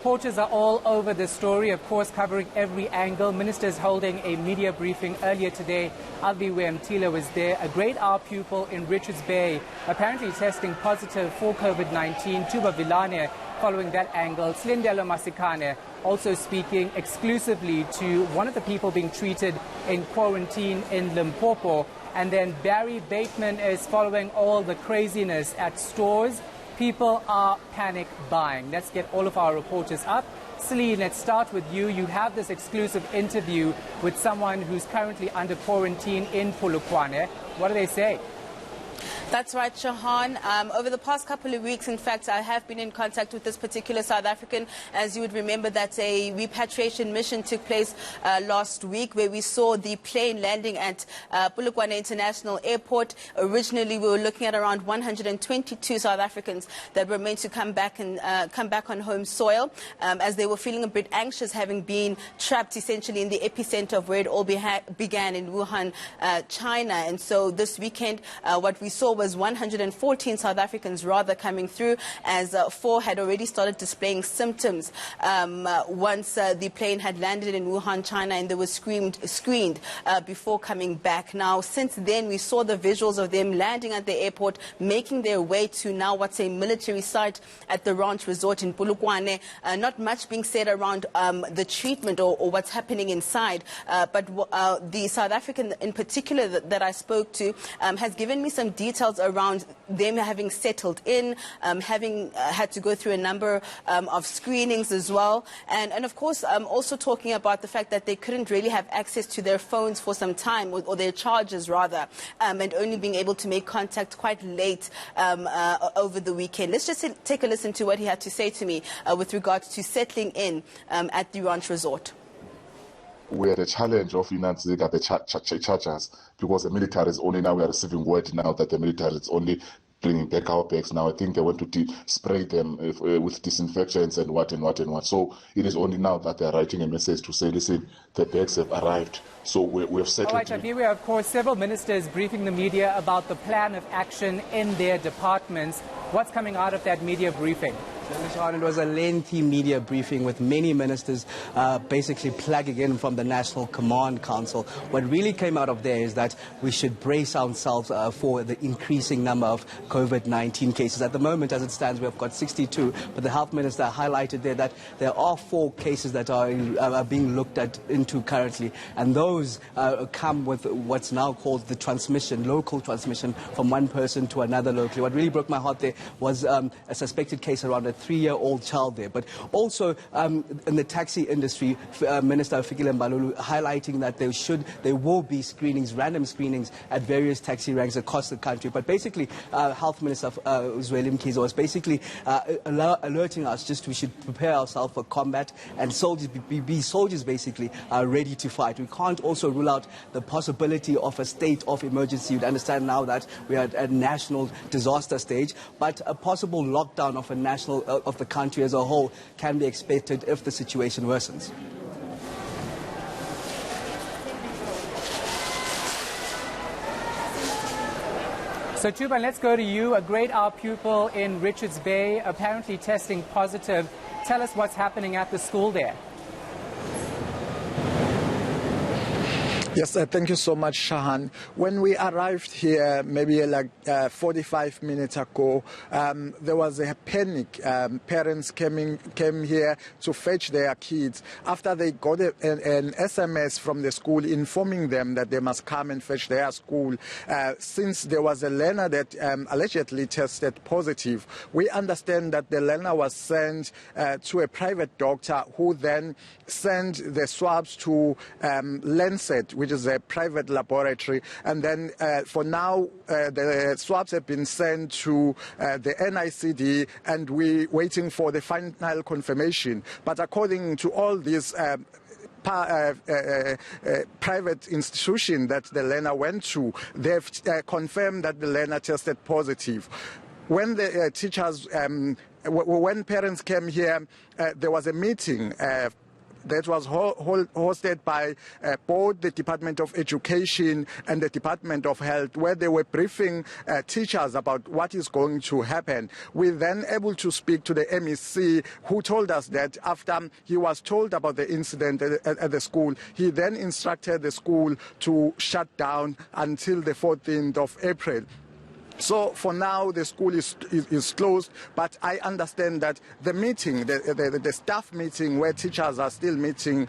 Reporters are all over this story, of course, covering every angle. Ministers holding a media briefing earlier today. Albiwe Mtila was there, a grade R pupil in Richards Bay, apparently testing positive for COVID-19. Tuba Vilane following that angle. Slindelo Masikane also speaking exclusively to one of the people being treated in quarantine in Limpopo. And then Barry Bateman is following all the craziness at stores. People are panic buying. Let's get all of our reporters up. Celine, let's start with you. You have this exclusive interview with someone who's currently under quarantine in Polokwane. What do they say? That's right, Shahan. Over the past couple of weeks, in fact, I have been in contact with this particular South African. As you would remember, that a repatriation mission took place last week where we saw the plane landing at Polokwane International Airport. Originally, we were looking at around 122 South Africans that were meant to come back on home soil as they were feeling a bit anxious, having been trapped essentially in the epicenter of where it all began in Wuhan, China. And so this weekend, what we saw was 114 South Africans rather coming through, as 4 had already started displaying symptoms once the plane had landed in Wuhan, China, and they were screened before coming back. Now, since then, we saw the visuals of them landing at the airport, making their way to now what's a military site at the Ranch Resort in Polokwane. Not much being said around the treatment or what's happening inside, but the South African in particular that I spoke to has given me some details around them having settled in, having had to go through a number of screenings as well, and of course also talking about the fact that they couldn't really have access to their phones for some time, or their chargers rather, and only being able to make contact quite late over the weekend. Let's just take a listen to what he had to say to me with regards to settling in at the Ranch Resort. We had a challenge of financing the chargers because the military is only now, we are receiving word now that the military is only bringing back our bags now. I think they want to spray them with disinfectants and what. So it is only now that they are writing a message to say, listen, the bags have arrived. So we have settled. All right, Albiwe, of course, several ministers briefing the media about the plan of action in their departments. What's coming out of that media briefing? It was a lengthy media briefing with many ministers basically plugging in from the National Command Council. What really came out of there is that we should brace ourselves for the increasing number of COVID-19 cases. At the moment, as it stands, we have got 62, but the health minister highlighted there that there are 4 cases that are being looked into currently, and those come with what's now called the transmission, local transmission from one person to another locally. What really broke my heart there was a suspected case around a 3-year-old child there. But also in the taxi industry, Minister Fikile Mbalulu highlighting that there will be screenings, random screenings at various taxi ranks across the country. But basically, Health Minister Zweli Mkhize was basically alerting us just we should prepare ourselves for combat, and soldiers be soldiers basically ready to fight. We can't also rule out the possibility of a state of emergency. You'd understand now that we are at a national disaster stage, but a possible lockdown of a national of the country as a whole can be expected if the situation worsens. So, Tuba, let's go to you. A grade R pupil in Richards Bay, apparently testing positive. Tell us what's happening at the school there. Yes, thank you so much, Shahan. When we arrived here, maybe like 45 minutes ago, there was a panic. Parents came here to fetch their kids after they got an SMS from the school informing them that they must come and fetch their school. Since there was a learner that allegedly tested positive, we understand that the learner was sent to a private doctor who then sent the swabs to Lancet, which is a private laboratory, and then for now the swabs have been sent to the NICD, and we're waiting for the final confirmation. But according to all these private institution that the learner went to, they've confirmed that the learner tested positive. When the teachers, when parents came here, there was a meeting that was hosted by both the Department of Education and the Department of Health, where they were briefing teachers about what is going to happen. We then able to speak to the MEC, who told us that after he was told about the incident at the school, he then instructed the school to shut down until the 14th of April. So for now, the school is closed, but I understand that the meeting, the staff meeting where teachers are still meeting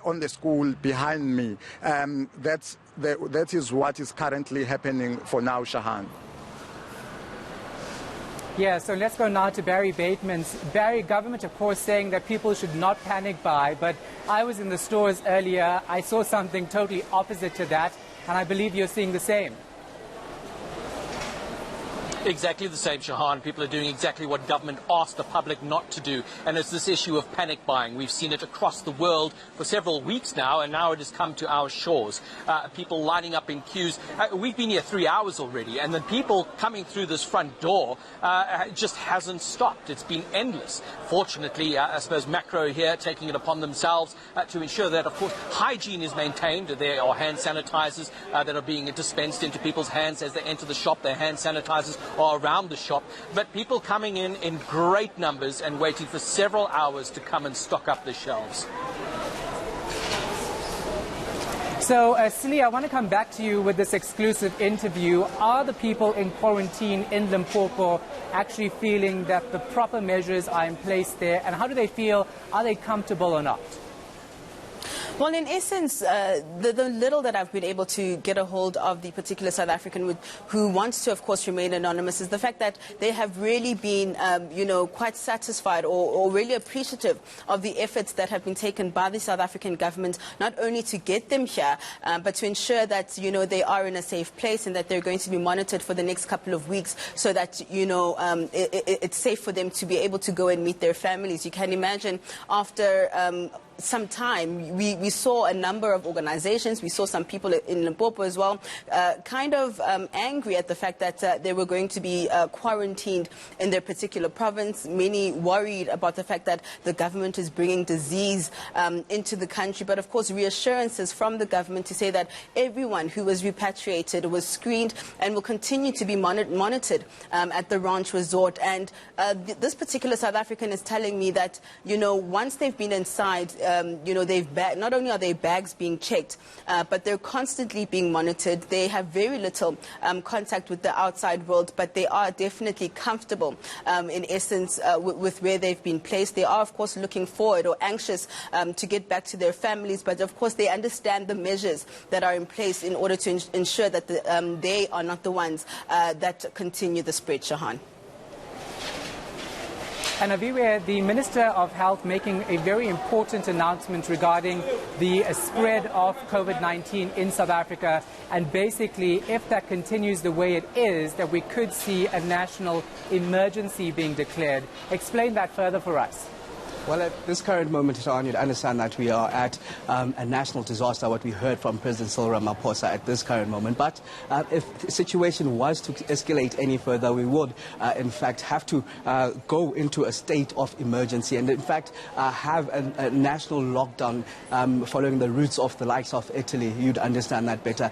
on the school behind me, that is what is currently happening for now, Shahan. Yeah, so let's go now to Barry Bateman's. Barry, government, of course, saying that people should not panic buy, but I was in the stores earlier. I saw something totally opposite to that, and I believe you're seeing the same. Exactly the same, Shahan. People are doing exactly what government asked the public not to do, and it's this issue of panic buying. We've seen it across the world for several weeks now, and now it has come to our shores. People lining up in queues. We've been here 3 hours already, and the people coming through this front door just hasn't stopped. It's been endless. Fortunately, I suppose Macro here taking it upon themselves to ensure that, of course, hygiene is maintained. There are hand sanitizers that are being dispensed into people's hands as they enter the shop. Their hand sanitizers are around the shop, but people coming in great numbers and waiting for several hours to come and stock up the shelves. So, Sili, I want to come back to you with this exclusive interview. Are the people in quarantine in Limpopo actually feeling that the proper measures are in place there, and how do they feel? Are they comfortable or not? Well, in essence, the little that I've been able to get a hold of the particular South African who wants to, of course, remain anonymous is the fact that they have really been, quite satisfied or really appreciative of the efforts that have been taken by the South African government, not only to get them here, but to ensure that, they are in a safe place and that they're going to be monitored for the next couple of weeks so that, it's safe for them to be able to go and meet their families. You can imagine after some time, we saw a number of organizations, we saw some people in Limpopo as well, angry at the fact that they were going to be quarantined in their particular province. Many worried about the fact that the government is bringing disease into the country. But of course, reassurances from the government to say that everyone who was repatriated was screened and will continue to be monitored at the ranch resort. And this particular South African is telling me that, once they've been inside, not only are their bags being checked, but they're constantly being monitored. They have very little contact with the outside world, but they are definitely comfortable, in essence, with where they've been placed. They are, of course, looking forward or anxious to get back to their families, but of course they understand the measures that are in place in order to ensure that they are not the ones that continue the spread, Shahan. And Aviwe, the Minister of Health making a very important announcement regarding the spread of COVID-19 in South Africa. And basically, if that continues the way it is, that we could see a national emergency being declared. Explain that further for us. Well, at this current moment, Shahan, you'd understand that we are at a national disaster, what we heard from President Cyril Ramaphosa at this current moment. But if the situation was to escalate any further, we would, in fact, have to go into a state of emergency and, in fact, have a national lockdown following the routes of the likes of Italy. You'd understand that better.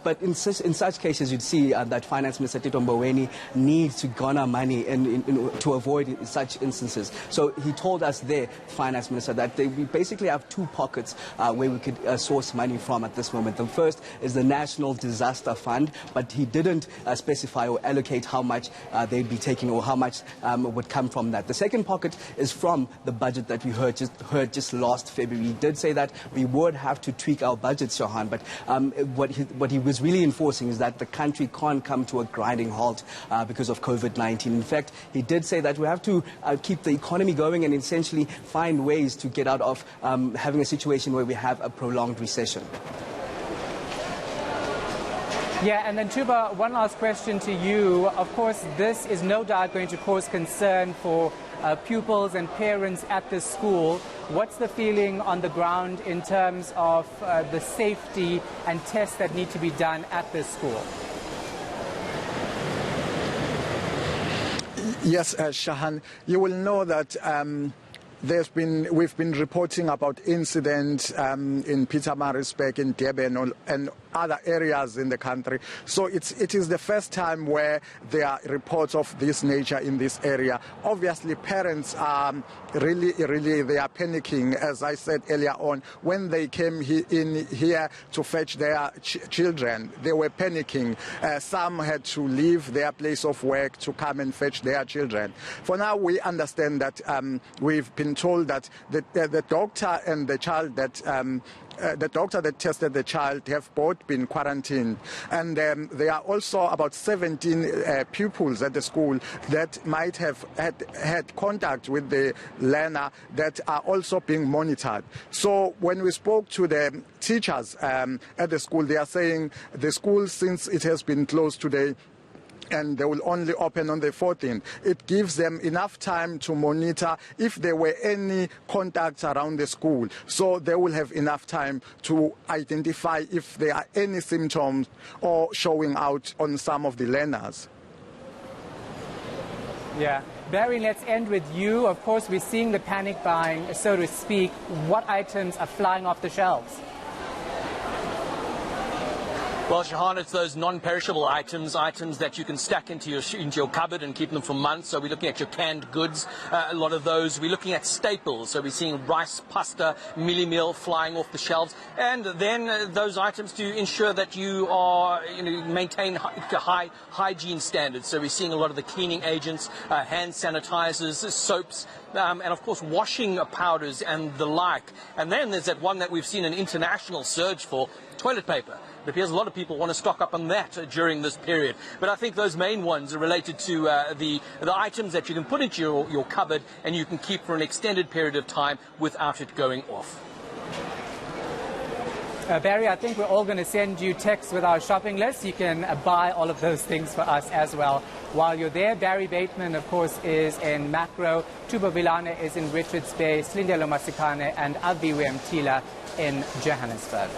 But in such cases, you'd see that Finance Minister Tito Mboweni needs to garner money to avoid such instances. So he told us there, Finance Minister, that we basically have two pockets where we could source money from at this moment. The first is the National Disaster Fund, but he didn't specify or allocate how much they'd be taking or how much would come from that. The second pocket is from the budget that we heard just last February. He did say that we would have to tweak our budget, Shahan, but what he was really enforcing is that the country can't come to a grinding halt because of COVID-19. In fact, he did say that we have to keep the economy going and essentially find ways to get out of having a situation where we have a prolonged recession. Yeah, and then Tuba, one last question to you. Of course, this is no doubt going to cause concern for pupils and parents at this school. What's the feeling on the ground in terms of the safety and tests that need to be done at this school? Yes, Shahan, you will know that we've been reporting about incidents in Pietermaritzburg, in Durban, and other areas in the country. So it is the first time where there are reports of this nature in this area. Obviously, parents are really they are panicking. As I said earlier on, when they came in here to fetch their children, they were panicking. Some had to leave their place of work to come and fetch their children. For now, we understand that we've been told that the doctor and the child that the doctor that tested the child have both been quarantined, and there are also about 17 pupils at the school that might have had contact with the learner that are also being monitored. So when we spoke to the teachers at the school, they are saying the school, since it has been closed today, and they will only open on the 14th. It gives them enough time to monitor if there were any contacts around the school. So they will have enough time to identify if there are any symptoms or showing out on some of the learners. Yeah. Barry, let's end with you. Of course, we're seeing the panic buying, so to speak. What items are flying off the shelves? Well, Shahan, it's those non-perishable items that you can stack into your cupboard and keep them for months. So we're looking at your canned goods, a lot of those. We're looking at staples. So we're seeing rice, pasta, milli meal flying off the shelves. And then those items to ensure that you are, maintain high hygiene standards. So we're seeing a lot of the cleaning agents, hand sanitizers, soaps, and of course washing powders and the like. And then there's that one that we've seen an international surge for, toilet paper. It appears a lot of people want to stock up on that during this period. But I think those main ones are related to the items that you can put into your cupboard and you can keep for an extended period of time without it going off. Barry, I think we're all going to send you texts with our shopping list. You can buy all of those things for us as well. While you're there, Barry Bateman, of course, is in Macro, Tuba Vilana is in Richards Bay, Slindelo Masikane and Albi Wemtila in Johannesburg.